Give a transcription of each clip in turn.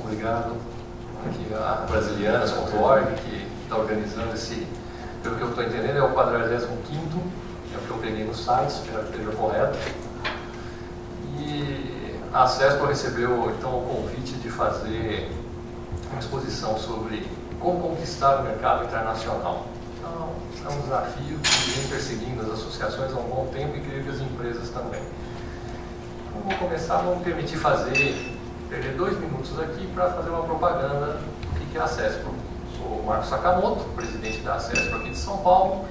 obrigado aqui a brasilianas.org, que está organizando esse, pelo que eu estou entendendo, é o 45º, é o que eu peguei no site, espero que esteja correto. E a CESPO recebeu então o convite de fazer uma exposição sobre como conquistar o mercado internacional. Então, é um desafio que vem perseguindo as associações há um bom tempo e creio que as empresas também. Então, vou começar, vou me permitir perder 2 minutos aqui para fazer uma propaganda do que é a CESPO. Sou o Marcos Sakamoto, presidente da CESPO aqui de São Paulo,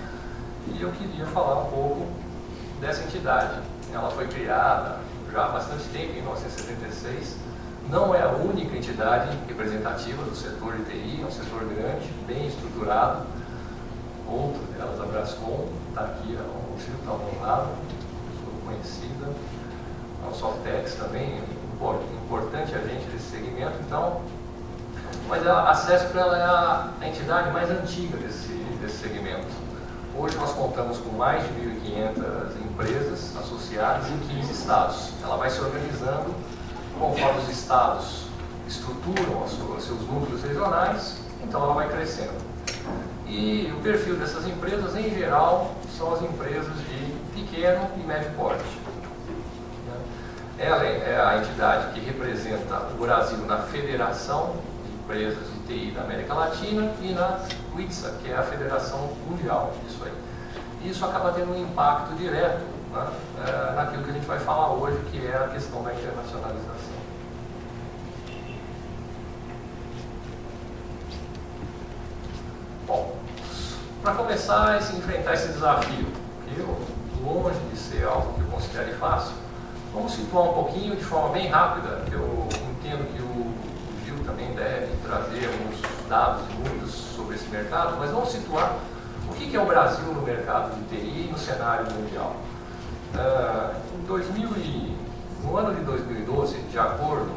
e eu queria falar um pouco dessa entidade. Ela foi criada já há bastante tempo, em 1976, não é a única entidade representativa do setor de TI, é um setor grande, bem estruturado. Outra delas, a Brascom, está aqui, o Gil está ao meu lado, pessoa conhecida. A Softex também, importante agente desse segmento. Então, mas a CESPO ela é a entidade mais antiga desse segmento. Hoje nós contamos com mais de 1.500 empresas associadas em 15 estados. Ela vai se organizando conforme os estados estruturam os seus núcleos regionais, então ela vai crescendo. E o perfil dessas empresas, em geral, são as empresas de pequeno e médio porte. Ela é a entidade que representa o Brasil na Federação de Empresas de TI da América Latina e na WITSA, que é a Federação Mundial disso aí. Isso acaba tendo um impacto direto, né, naquilo que a gente vai falar hoje, que é a questão da internacionalização. Bom, para começar a enfrentar esse desafio, que longe de ser algo que eu considere fácil, vamos situar um pouquinho de forma bem rápida. Eu entendo que o Gil também deve trazer alguns dados e números sobre esse mercado, mas vamos situar o que é o Brasil no mercado de TI e no cenário mundial. No ano de 2012, de acordo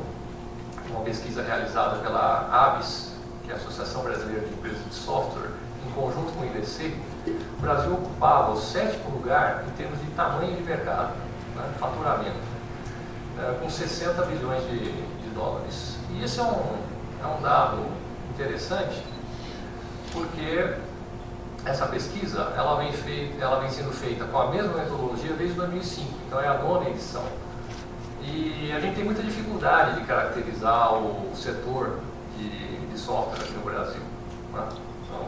com uma pesquisa realizada pela ABS, que é a Associação Brasileira de Empresas de Software, em conjunto com o IDC, o Brasil ocupava o 7º lugar em termos de tamanho de mercado, né, faturamento, com 60 bilhões de dólares. E isso é um dado interessante, porque essa pesquisa ela vem sendo feita com a mesma metodologia desde 2005, então é a 9ª edição. E a gente tem muita dificuldade de caracterizar o setor de software aqui no Brasil, né? Então,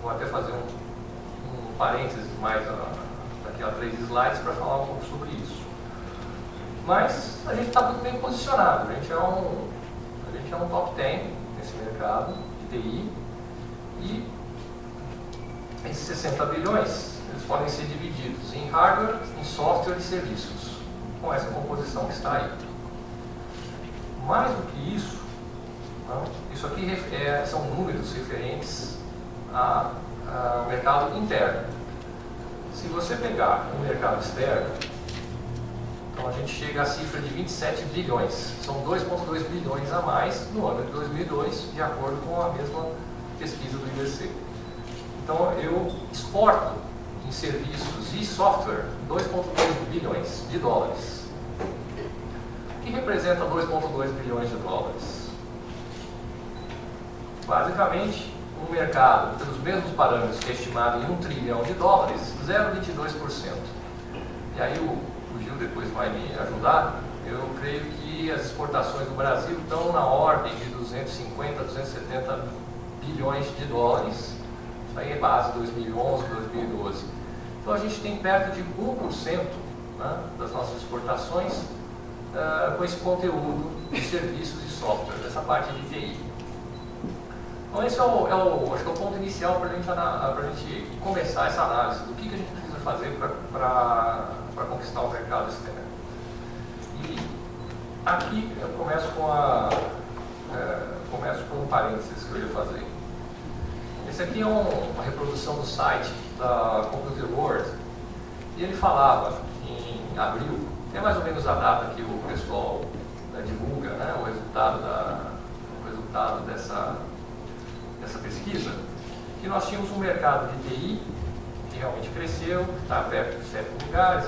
vou até fazer um parênteses mais daqui a 3 slides para falar um pouco sobre isso. Mas a gente está muito bem posicionado, a gente é um top 10 nesse mercado de TI, e esses 60 bilhões eles podem ser divididos em hardware, em software e serviços, com essa composição que está aí. Mais do que isso, não, isso aqui são números referentes ao mercado interno. Se você pegar o mercado externo, então a gente chega à cifra de 27 bilhões. São 2,2 bilhões a mais no ano de 2002, de acordo com a mesma pesquisa do IDC. Então eu exporto em serviços e software 2,2 bilhões de dólares. O que representa 2,2 bilhões de dólares? Basicamente, um mercado, pelos mesmos parâmetros que é estimado em 1 trilhão de dólares, 0,22%. E aí o Gil depois vai me ajudar. Eu creio que as exportações do Brasil estão na ordem de 250 a 270 bilhões de dólares. Isso aí é base 2011, 2012. Então a gente tem perto de 1%, né, das nossas exportações com esse conteúdo de serviços e software, dessa parte de TI. Então esse acho que é o ponto inicial para a gente começar essa análise do que a gente precisa fazer para conquistar o mercado externo. E aqui eu começo com um parênteses que eu ia fazer. Esse aqui é uma reprodução do site da Computer World, e ele falava em abril, é mais ou menos a data que o pessoal divulga, né, o resultado dessa pesquisa, que nós tínhamos um mercado de TI que realmente cresceu, está perto de 7 lugares,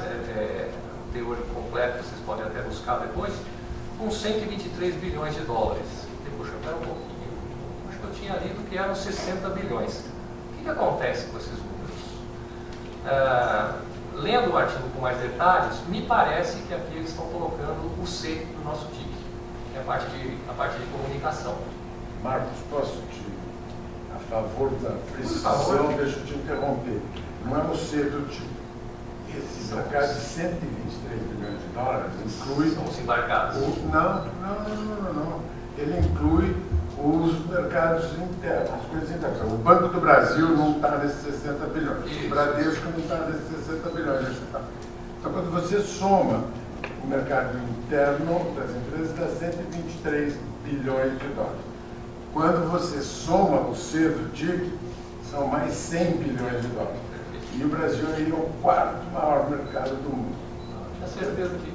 teórico completo, vocês podem até buscar depois, com 123 bilhões de dólares. Puxa, espera um pouquinho. Acho que eu tinha lido que eram 60 bilhões. O que acontece com esses números? Lendo o artigo com mais detalhes, me parece que aqui eles estão colocando o C no nosso TIC, que é a parte de comunicação. Marcos, posso te, a favor da precisação, deixa eu te interromper. Não é o C do TIC. Esse mercado de 123 bilhões de dólares inclui... São os embarcados. Não. Ele inclui os mercados internos, as coisas internas. O Banco do Brasil não está nesses 60 bilhões. Isso. O Bradesco não está nesses 60 bilhões. Então, quando você soma o mercado interno das empresas, dá 123 bilhões de dólares. Quando você soma o C do TIC, são mais 100 bilhões de dólares. E o Brasil aí é o quarto maior mercado do mundo. Tinha certeza que...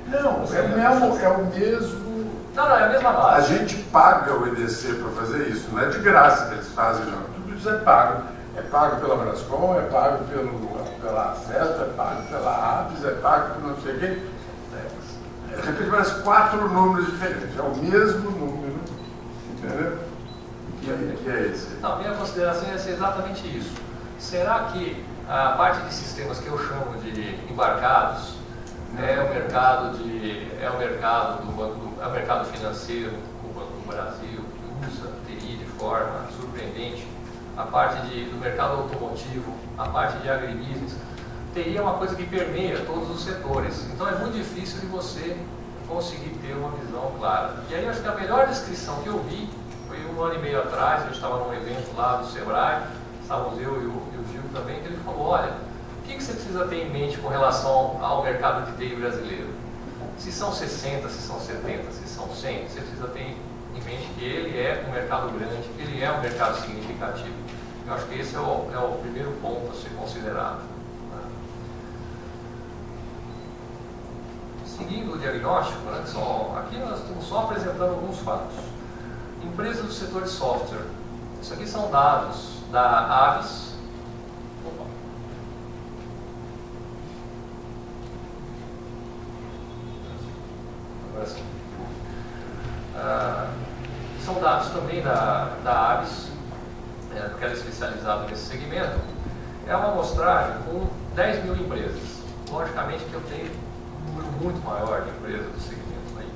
Não, é o mesmo. Não, é a mesma A base. gente paga o EDC para fazer isso, não é de graça que eles fazem, não. Tudo isso é pago. É pago pela Brascom, é pago pela Acesso, é pago pela APES, é pago por não sei quem. De repente parece 4 números diferentes. É o mesmo número, entendeu? Que é esse. Não, minha consideração é exatamente isso. Será que a parte de sistemas que eu chamo de embarcados é o mercado é o mercado financeiro, o Banco do Brasil, que usa TI de forma surpreendente, a parte do mercado automotivo, a parte de agribusiness. TI é uma coisa que permeia todos os setores, então é muito difícil de você conseguir ter uma visão clara. E aí acho que a melhor descrição que eu vi foi 1 ano e meio atrás, a gente estava num evento lá do Sebrae, estávamos eu e o Gil também, que ele falou, olha, o que você precisa ter em mente com relação ao mercado de TI brasileiro? Se são 60, se são 70, se são 100, você precisa ter em mente que ele é um mercado grande, ele é um mercado significativo. Eu acho que esse é o primeiro ponto a ser considerado. Seguindo o diagnóstico, né, aqui nós estamos só apresentando alguns fatos. Empresas do setor de software. Isso aqui são dados da Aves. Opa. Agora sim. São dados também da Aves, porque ela é especializada nesse segmento. É uma amostragem com 10 mil empresas. Logicamente que eu tenho um número muito maior de empresas do segmento aí.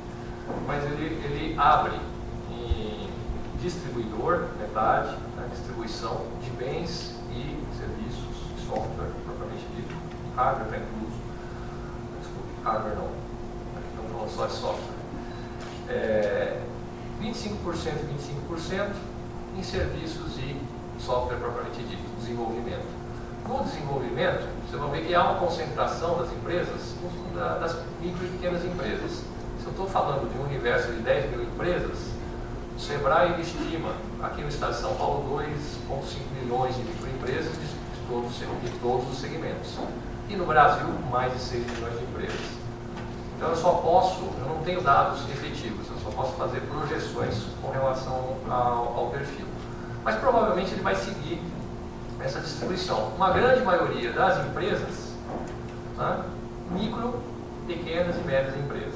Mas ele abre em distribuidor, metade, né, distribuição de bens e serviços, software, propriamente dito, hardware está incluso. Desculpe, hardware não. Aqui estamos falando só de software. 25% e 25% em serviços e software propriamente dito, desenvolvimento. No desenvolvimento, você vai ver que há uma concentração das empresas, das micro e pequenas empresas. Se eu estou falando de um universo de 10 mil empresas, o Sebrae estima, aqui no estado de São Paulo, 2,5 milhões de microempresas de todos os segmentos. E no Brasil, mais de 6 milhões de empresas. Então eu não tenho dados efetivos, eu só posso fazer projeções com relação ao perfil. Mas provavelmente ele vai seguir essa distribuição. Uma grande maioria das empresas, né, micro, pequenas e médias empresas,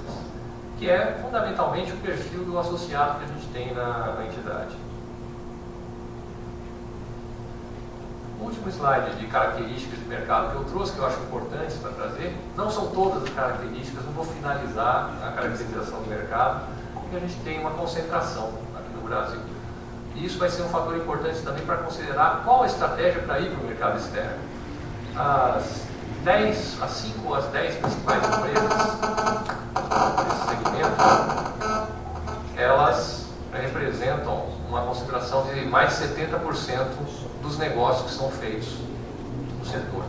que é fundamentalmente o perfil do associado que a gente tem na entidade. O último slide de características de mercado que eu trouxe, que eu acho importante para trazer, não são todas as características, não vou finalizar a caracterização do mercado, porque a gente tem uma concentração aqui no Brasil. E isso vai ser um fator importante também para considerar qual a estratégia para ir para o mercado externo. As 5 ou as 10 principais empresas desse segmento, elas representam uma concentração de mais de 70% dos negócios que são feitos no setor.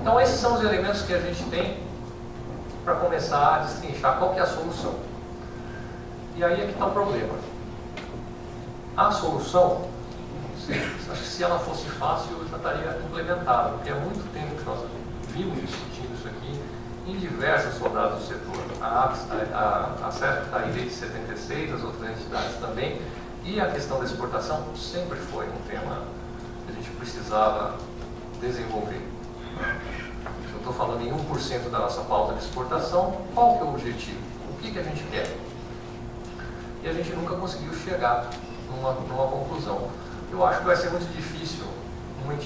Então esses são os elementos que a gente tem para começar a destrinchar qual que é a solução. E aí é que está o problema. A solução, acho que se ela fosse fácil, eu já estaria implementada, porque há muito tempo que nós vimos discutindo isso aqui em diversas rodadas do setor. A CEF está aí desde 76, as outras entidades também, e a questão da exportação sempre foi um tema que a gente precisava desenvolver. Se eu estou falando em 1% da nossa pauta de exportação, qual que é o objetivo? O que a gente quer? e a gente nunca conseguiu chegar numa conclusão. Eu acho que vai ser muito difícil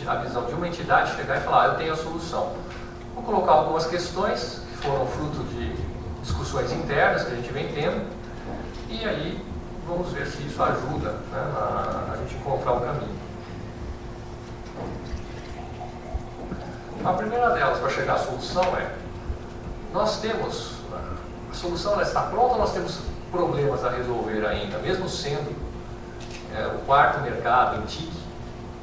a visão de uma entidade chegar e falar, eu tenho a solução. Vou colocar algumas questões que foram fruto de discussões internas que a gente vem tendo, e aí vamos ver se isso ajuda, né, a gente encontrar um caminho. A primeira delas, para chegar à solução, nós temos, a solução ela está pronta, nós temos problemas a resolver ainda, mesmo sendo o quarto mercado em TIC,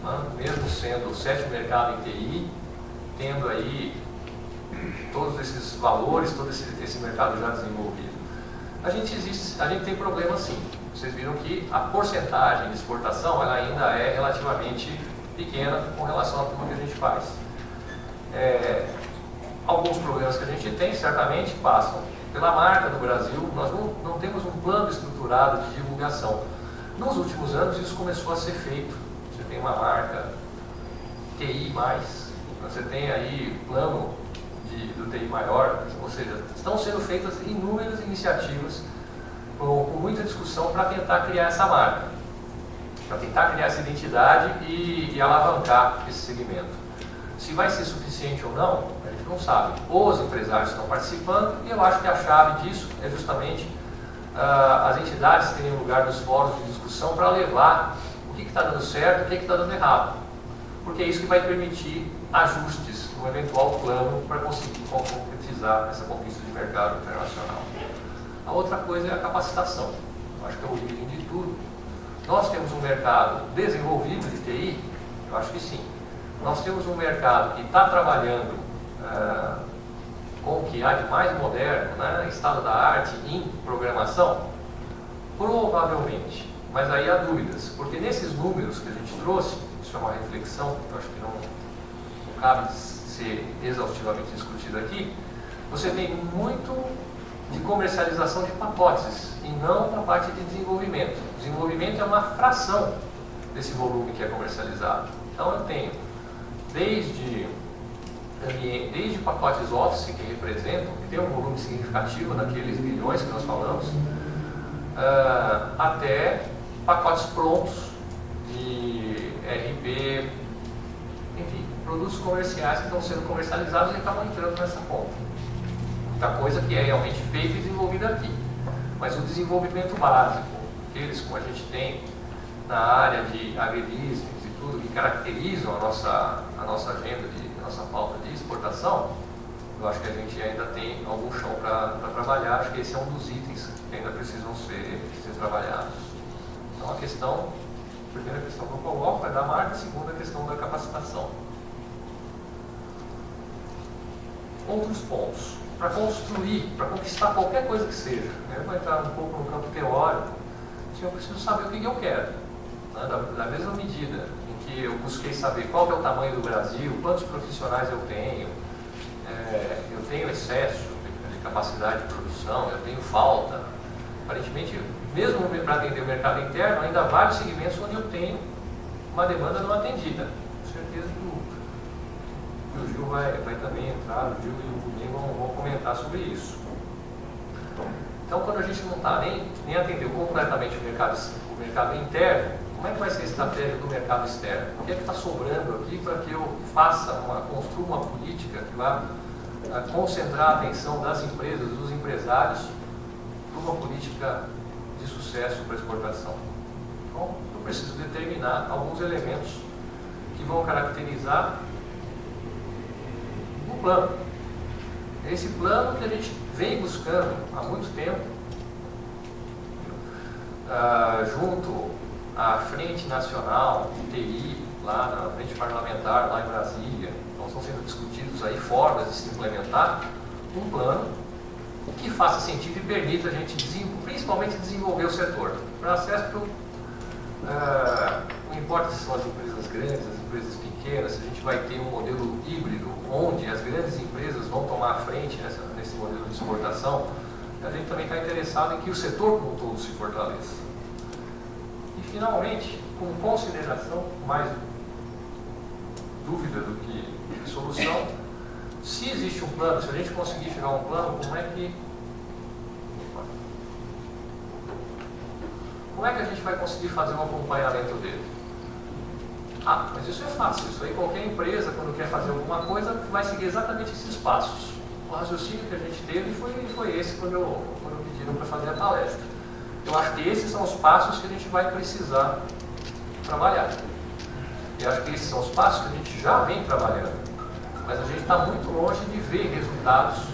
né, mesmo sendo o sétimo mercado em TI, tendo aí todos esses valores, todo esse mercado já desenvolvido. A gente tem problemas sim. Vocês viram que a porcentagem de exportação ela ainda é relativamente pequena com relação a tudo que a gente faz. Alguns problemas que a gente tem certamente passam pela marca do Brasil. Nós não temos um plano estruturado de divulgação. Nos últimos anos isso começou a ser feito. Você tem uma marca TI+, você tem aí plano do TI maior, ou seja, estão sendo feitas inúmeras iniciativas com muita discussão para tentar criar essa marca, para tentar criar essa identidade e alavancar esse segmento. Se vai ser suficiente ou não, a gente não sabe. Os empresários estão participando e eu acho que a chave disso é justamente as entidades terem lugar nos fóruns de discussão para levar o que está dando certo e o que está dando errado. Porque é isso que vai permitir ajustes no eventual plano para conseguir concretizar essa conquista de mercado internacional. A outra coisa é a capacitação. Eu acho que é o origem de tudo. Nós temos um mercado desenvolvido de TI? Eu acho que sim. Nós temos um mercado que está trabalhando com o que há de mais moderno, né, estado da arte em programação? Provavelmente. Mas aí há dúvidas, porque nesses números que a gente trouxe, isso é uma reflexão, eu acho que não cabe ser exaustivamente discutido aqui, você tem muito de comercialização de pacotes e não da parte de desenvolvimento. O desenvolvimento é uma fração desse volume que é comercializado. Então eu tenho desde pacotes Office que representam, que tem um volume significativo naqueles bilhões que nós falamos, até pacotes prontos de RP, enfim, produtos comerciais que estão sendo comercializados e acabam entrando nessa conta. Muita coisa que é realmente feita e desenvolvida aqui. Mas o desenvolvimento básico, aqueles como a gente tem na área de agribusiness e tudo, que caracterizam a nossa agenda, a nossa pauta de exportação, eu acho que a gente ainda tem algum chão para trabalhar. Acho que esse é um dos itens que ainda precisam ser trabalhados. Então, a primeira questão que eu coloco é da marca, a segunda questão da capacitação. Outros pontos. Para construir, para conquistar qualquer coisa que seja, eu vou entrar um pouco no campo teórico, eu preciso saber o que eu quero. Né? Da mesma medida em que eu busquei saber qual que é o tamanho do Brasil, quantos profissionais eu tenho excesso de capacidade de produção, eu tenho falta. Aparentemente, mesmo para atender o mercado interno, ainda há vários segmentos onde eu tenho uma demanda não atendida. Com certeza que o Gil vai também entrar, o Gil e o Guilherme vão comentar sobre isso. Então, quando a gente não está nem atendeu completamente o mercado interno, como é que vai ser a estratégia do mercado externo? O que é que está sobrando aqui para que eu construa uma política que vá concentrar a atenção das empresas, dos empresários, para uma política de sucesso para a exportação? Então, eu preciso determinar alguns elementos que vão caracterizar o plano. É esse plano que a gente vem buscando há muito tempo, junto à Frente Nacional de TI, lá na Frente Parlamentar, lá em Brasília. Então, estão sendo discutidos aí formas de se implementar um plano que faça sentido e permita a gente, principalmente, desenvolver o setor. Para acesso, não importa se são as empresas grandes, as empresas pequenas, se a gente vai ter um modelo híbrido, onde as grandes empresas vão tomar a frente nesse modelo de exportação, a gente também está interessado em que o setor como um todo se fortaleça. E, finalmente, com consideração, mais dúvida do que solução, se existe um plano, se a gente conseguir chegar a um plano, como é que como é que a gente vai conseguir fazer um acompanhamento dele? Ah, mas isso é fácil, isso aí qualquer empresa, quando quer fazer alguma coisa, vai seguir exatamente esses passos. O raciocínio que a gente teve foi esse quando pediram para fazer a palestra. Eu acho que esses são os passos que a gente vai precisar trabalhar. E acho que esses são os passos que a gente já vem trabalhando. Mas a gente está muito longe de ver resultados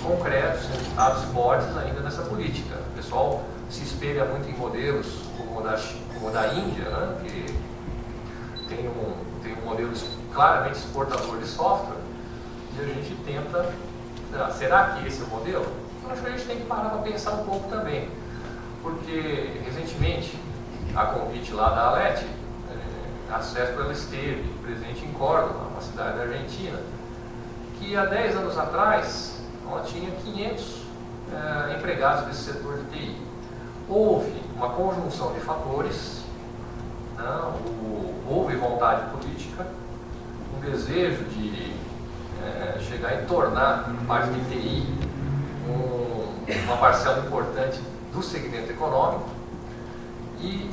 concretos, resultados fortes ainda nessa política. O pessoal se espelha muito em modelos como o da Índia, né, que tem um modelo claramente exportador de software, e a gente tenta, será que esse é o modelo? Eu acho que a gente tem que parar para pensar um pouco também, porque recentemente, a convite lá da Alet, a CESP ela esteve presente em Córdoba, uma cidade da Argentina, que há 10 anos atrás ela tinha 500 empregados desse setor de TI. Houve uma conjunção de fatores, houve vontade política, um desejo de chegar e tornar a parte de TI uma parcela importante do segmento econômico, e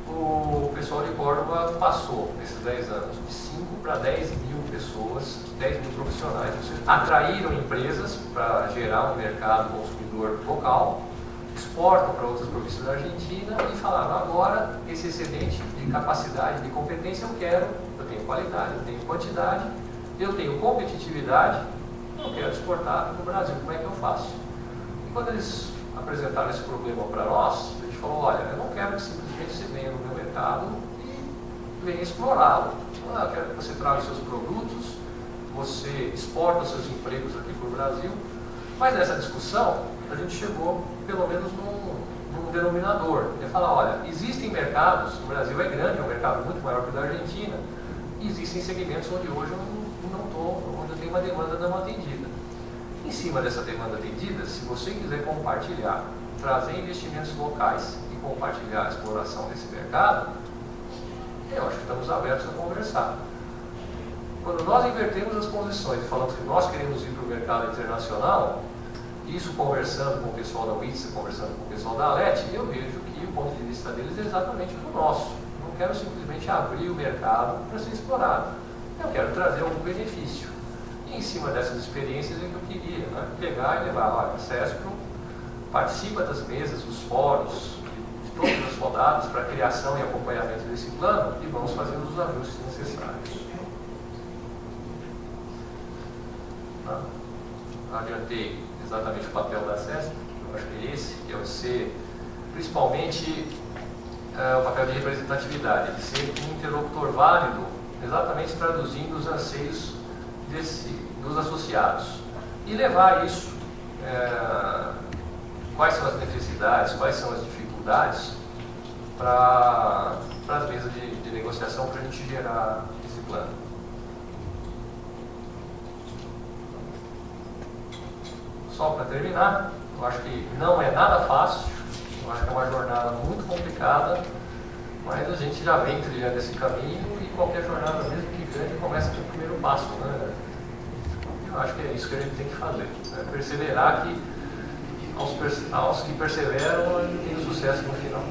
o pessoal de Córdoba passou, nesses 10 anos, de 5 para 10 mil pessoas, 10 mil profissionais. Ou seja, atraíram empresas para gerar um mercado consumidor local, exportam para outras províncias da Argentina e falaram, agora esse excedente de capacidade, de competência eu tenho qualidade, eu tenho quantidade, eu tenho competitividade, eu quero exportar para o Brasil, como é que eu faço? E quando eles apresentaram esse problema para nós, a gente falou, olha, eu não quero que simplesmente você venha no meu mercado e venha explorá-lo. Eu quero que você traga os seus produtos, você exporta os seus empregos aqui para o Brasil, mas nessa discussão a gente chegou pelo menos num denominador. É falar, olha, existem mercados, o Brasil é grande, é um mercado muito maior que o da Argentina, e existem segmentos onde hoje onde eu tenho uma demanda não atendida. Em cima dessa demanda atendida, se você quiser compartilhar, trazer investimentos locais e compartilhar a exploração desse mercado, eu acho que estamos abertos a conversar. Quando nós invertemos as posições e falamos que nós queremos ir para o mercado internacional, isso conversando com o pessoal da WITSA, conversando com o pessoal da Alet, eu vejo que o ponto de vista deles é exatamente o nosso. Não quero simplesmente abrir o mercado para ser explorado. Eu quero trazer algum benefício. E em cima dessas experiências é que eu queria pegar e levar lá a CESPRO, participa das mesas, dos fóruns, de todas as rodadas para a criação e acompanhamento desse plano e vamos fazer os ajustes necessários. Adiantei exatamente o papel da CESPRO, eu acho que é esse, que é o ser, principalmente o papel de representatividade, de ser um interlocutor válido, exatamente traduzindo os anseios dos associados e levar isso, quais são as necessidades, quais são as dificuldades para as mesas de negociação para a gente gerar esse plano. Só para terminar, eu acho que não é nada fácil, eu acho que é uma jornada muito complicada, mas a gente já vem trilhando esse caminho e qualquer jornada, mesmo que grande, começa com o primeiro passo, né? Eu acho que é isso que a gente tem que fazer, né? Perseverar que aos que perseveram, tem o sucesso no final.